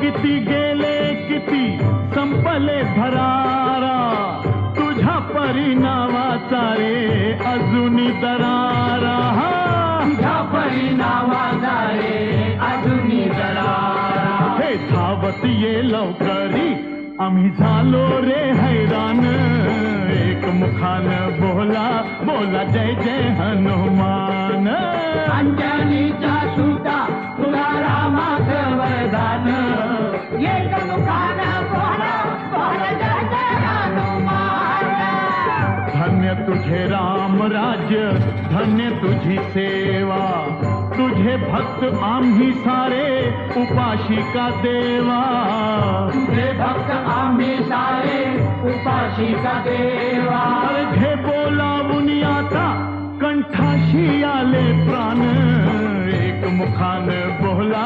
किती गेले किती संपले भरारा, तुझ्या परिणामाचा रे अजूनी दरारा, तुझ्या परिणामाचा रे अजूनी दरारा. हे धावत ये लवकरी आम्ही झालो रे हैराण, एक मुखान बोला बोला जय जय हनुमान. अंजनीच्या सुता तुला रामाचं वरदान, एक मुखानं बोला बोला जय जय हनुमान. धन्य तुझे राम राज्य, धन्य तुझी सेवा, तुझे भक्त आम्ही सारे उपाशी का देवा. तुझे भक्त आम्ही सारे उपाशी का देवा. घे बोलावून आता कंठाशी आले प्राण, एक मुखान बोला